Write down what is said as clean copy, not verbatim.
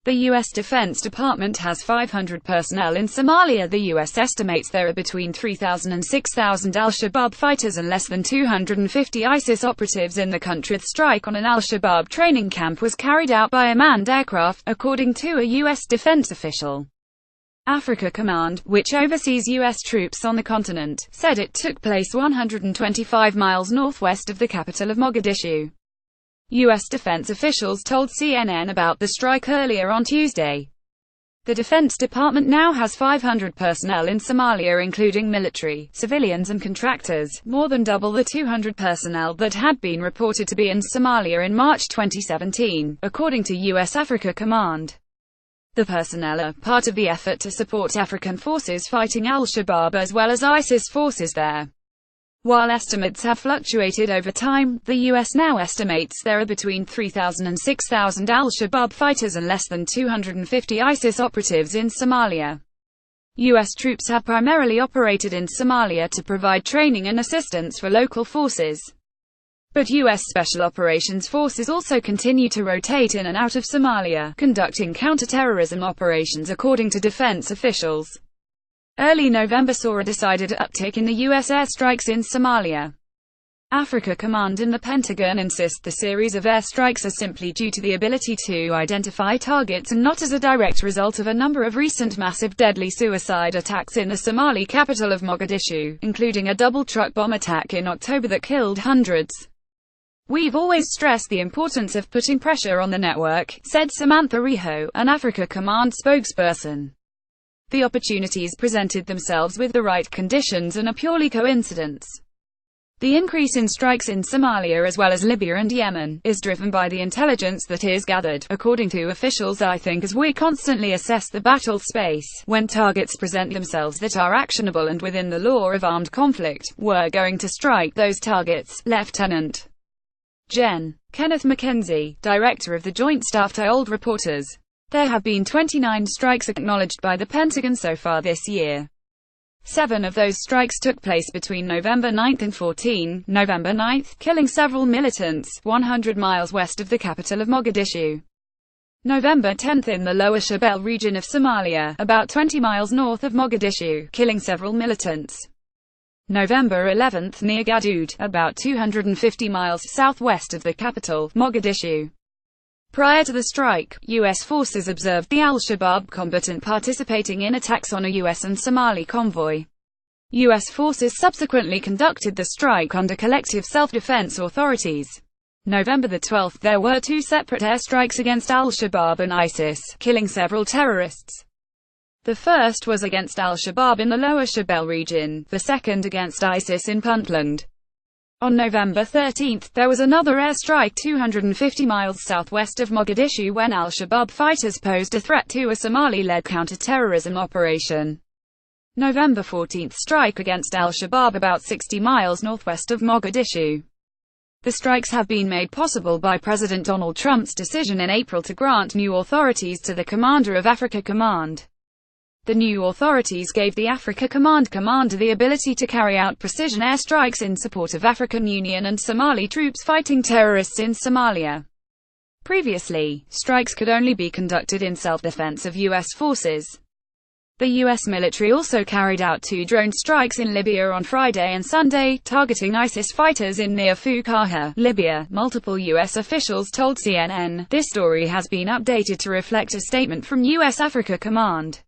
The U.S. Defense Department has 500 personnel in Somalia. The U.S. estimates there are between 3,000 and 6,000 al-Shabaab fighters and less than 250 ISIS operatives in the country. The strike on an al-Shabaab training camp was carried out by a manned aircraft, according to a U.S. defense official. Africa Command, which oversees U.S. troops on the continent, said it took place 125 miles northwest of the capital of Mogadishu. U.S. defense officials told CNN about the strike earlier on Tuesday. The Defense Department now has 500 personnel in Somalia, including military, civilians and contractors, more than double the 200 personnel that had been reported to be in Somalia in March 2017, according to U.S. Africa Command. The personnel are part of the effort to support African forces fighting al-Shabaab as well as ISIS forces there. While estimates have fluctuated over time, the U.S. now estimates there are between 3,000 and 6,000 al-Shabaab fighters and less than 250 ISIS operatives in Somalia. U.S. troops have primarily operated in Somalia to provide training and assistance for local forces. But U.S. Special Operations Forces also continue to rotate in and out of Somalia, conducting counter-terrorism operations, according to defense officials. Early November saw a decided uptick in the U.S. airstrikes in Somalia. Africa Command and the Pentagon insist the series of airstrikes are simply due to the ability to identify targets and not as a direct result of a number of recent massive deadly suicide attacks in the Somali capital of Mogadishu, including a double truck bomb attack in October that killed hundreds. "We've always stressed the importance of putting pressure on the network," said Samantha Riho, an Africa Command spokesperson. "The opportunities presented themselves with the right conditions and are purely coincidence. The increase in strikes in Somalia as well as Libya and Yemen is driven by the intelligence that is gathered, according to officials. I think as we constantly assess the battle space, when targets present themselves that are actionable and within the law of armed conflict, we're going to strike those targets." Lieutenant Gen. Kenneth McKenzie, director of the Joint Staff, told reporters. There have been 29 strikes acknowledged by the Pentagon so far this year. 7 of those strikes took place between November 9 and 14, November 9, killing several militants, 100 miles west of the capital of Mogadishu. November 10 in the Lower Shabelle region of Somalia, about 20 miles north of Mogadishu, killing several militants. November 11 near Gadoud, about 250 miles southwest of the capital, Mogadishu. Prior to the strike, U.S. forces observed the al-Shabaab combatant participating in attacks on a U.S. and Somali convoy. U.S. forces subsequently conducted the strike under collective self-defense authorities. November 12, there were 2 separate airstrikes against al-Shabaab and ISIS, killing several terrorists. The first was against al-Shabaab in the Lower Shabelle region, the second against ISIS in Puntland. On November 13, there was another airstrike 250 miles southwest of Mogadishu when al-Shabaab fighters posed a threat to a Somali-led counter-terrorism operation. November 14 strike against al-Shabaab about 60 miles northwest of Mogadishu. The strikes have been made possible by President Donald Trump's decision in April to grant new authorities to the commander of Africa Command. The new authorities gave the Africa Command commander the ability to carry out precision airstrikes in support of African Union and Somali troops fighting terrorists in Somalia. Previously, strikes could only be conducted in self-defense of U.S. forces. The U.S. military also carried out 2 drone strikes in Libya on Friday and Sunday, targeting ISIS fighters in near Fukaha, Libya, multiple U.S. officials told CNN. This story has been updated to reflect a statement from U.S. Africa Command.